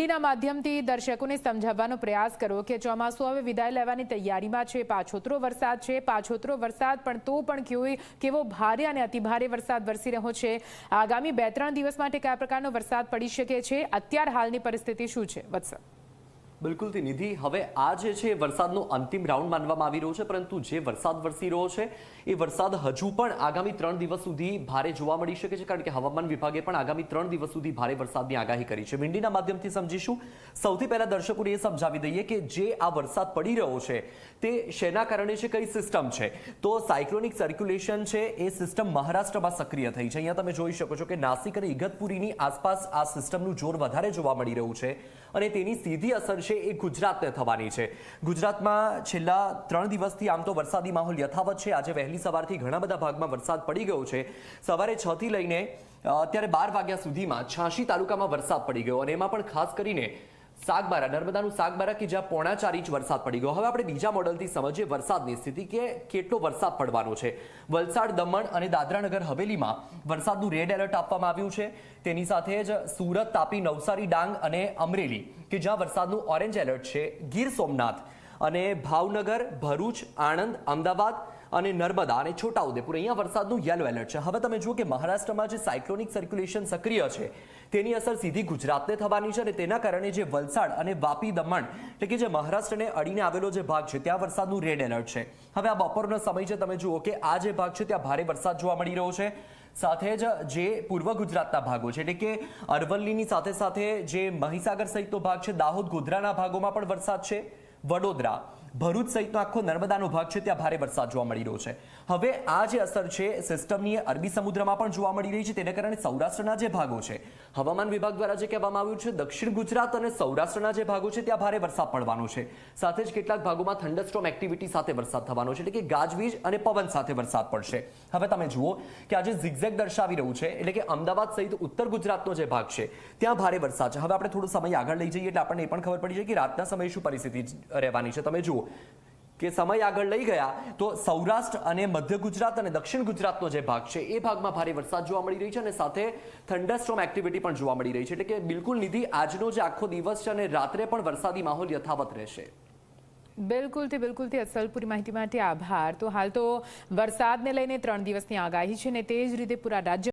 મિંડીના માધ્યમથી દર્શકોને સમજાવવાનો પ્રયાસ કરો કે ચોમાસું હવે વિદાય લેવાની તૈયારીમાં છે। પાછોતરો વરસાદ છે, પાછોતરો વરસાદ પણ તો પણ કેવો ભારે અને અતિભારે વરસાદ વરસી રહ્યો છે। આગામી 2-3 દિવસ માટે કયા પ્રકારનો વરસાદ પડી શકે છે, અત્યાર હાલની પરિસ્થિતિ શું છે? વત્સલ। બિલકુલ થી નિધિ, હવે આ જે છે વરસાદનો અંતિમ રાઉન્ડ માનવામાં આવી રહ્યો છે, પરંતુ જે વરસાદ વરસી રહ્યો છે એ વરસાદ હજુ પણ આગામી 3 દિવસ સુધી ભારે જોવા મળી શકે છે, કારણ કે હવામાન વિભાગે પણ આગામી 3 દિવસ સુધી ભારે વરસાદની આગાહી કરી છે। મિંડીના માધ્યમથી સમજીશું। સૌથી પહેલા દર્શકોને એ સમજાવી દઈએ કે જે આ વરસાદ પડી રહ્યો છે તે શેના કારણે છે, કઈ સિસ્ટમ છે। તો સાયક્લોનિક સર્ક્યુલેશન છે એ સિસ્ટમ મહારાષ્ટ્રમાં સક્રિય થઈ છે। અહીંયા તમે જોઈ શકો છો કે નાસિક અને ઇગતપુરીની આસપાસ આ સિસ્ટમનું જોર વધારે જોવા મળી રહ્યું છે અને તેની સીધી અસર છે એ ગુજરાતને થવાની છે। ગુજરાતમાં છેલ્લા 3 દિવસથી આમ તો વરસાદી માહોલ યથાવત છે। આજે વહેલી સવારથી ઘણા બધા ભાગમાં વરસાદ પડી ગયો છે। સવારે 6 થી લઈને અત્યારે 12 વાગ્યા સુધીમાં 86 તાલુકામાં વરસાદ પડી ગયો અને એમાં પણ ખાસ કરીને સાગબારા, નર્મદાનું સાગબારા કે જ્યાં 4.5 ઇંચ વરસાદ પડી ગયો। હવે આપણે બીજા મોડલથી સમજીએ વરસાદની સ્થિતિ કે કેટલો વરસાદ પડવાનો છે। વલસાડ, દમણ અને દાદરાનગર હવેલીમાં વરસાદનું રેડ એલર્ટ આપવામાં આવ્યું છે। તેની સાથે જ સુરત, તાપી, નવસારી, ડાંગ અને અમરેલી કે જ્યાં વરસાદનું ઓરેન્જ એલર્ટ છે। ગીર સોમનાથ અને ભાવનગર, ભરૂચ, આણંદ, અમદાવાદ અને નર્મદા અને છોટાઉદેપુર અહીંયા વરસાદનું યેલો એલર્ટ છે। હવે તમે જુઓ કે મહારાષ્ટ્રમાં જે સાયક્લોનિક સર્ક્યુલેશન સક્રિય છે તેની અસર સીધી ગુજરાતને થવાની છે અને તેના કારણે જે વલસાડ અને વાપી, દમણ એટલે કે જે મહારાષ્ટ્રને અડીને આવેલો જે ભાગ છે ત્યાં વરસાદનું રેડ એલર્ટ છે। હવે આ બપોરનો સમય છે, તમે જુઓ કે આ જે ભાગ છે ત્યાં ભારે વરસાદ જોવા મળી રહ્યો છે। સાથે જ જે પૂર્વ ગુજરાતના ભાગો છે એટલે કે અરવલ્લીની સાથે સાથે જે મહીસાગર સહિતનો ભાગ છે, દાહોદ, ગોધરાના ભાગોમાં પણ વરસાદ છે। વડોદરા, ભરૂચ સહિતનો આખો નર્મદાનો ભાગ છે ત્યાં ભારે વરસાદ જોવા મળી રહ્યો છે। હવે આ જે અસર છે સિસ્ટમની અરબી સમુદ્રમાં પણ જોવા મળી રહી છે, તેના કારણે સૌરાષ્ટ્રના જે ભાગો છે, હવામાન વિભાગ દ્વારા જે કહેવામાં આવ્યું છે દક્ષિણ ગુજરાત અને સૌરાષ્ટ્રના જે ભાગો છે ત્યાં ભારે વરસાદ પડવાનો છે। સાથે જ કેટલાક ભાગોમાં થંડરસ્ટોર્મ એક્ટિવિટી સાથે વરસાદ થવાનો છે, એટલે કે ગાજવીજ અને પવન સાથે વરસાદ પડશે। હવે તમે જુઓ કે આજે ઝિગઝેગ દર્શાવી રહ્યું છે, એટલે કે અમદાવાદ સહિત ઉત્તર ગુજરાતનો જે ભાગ છે ત્યાં ભારે વરસાદ છે। હવે આપણે થોડો સમય આગળ લઈ જઈએ એટલે આપણને એ પણ ખબર પડી જાય કે રાતના સમયે શું પરિસ્થિતિ રહેવાની છે। તમે જુઓ કે સમય આગળ લઈ ગયા તો સૌરાષ્ટ્ર અને મધ્ય ગુજરાત અને દક્ષિણ ગુજરાતનો જે ભાગ છે એ ભાગમાં ભારે વરસાદ જોવા મળી રહી છે અને સાથે થંડરસ્ટોર્મ એક્ટિવિટી પણ જોવા મળી રહી છે। એટલે કે બિલકુલ નિધિ, આજનો જે આખો દિવસ છે અને રાત્રે પણ વરસાદી માહોલ યથાવત રહેશે। બિલકુલથી અસલ પૂરી માહિતી માટે આભાર। તો હાલ તો વરસાદને લઈને 3 દિવસની આગાહી છે ને તે જ રીતે પૂરા રાજ્ય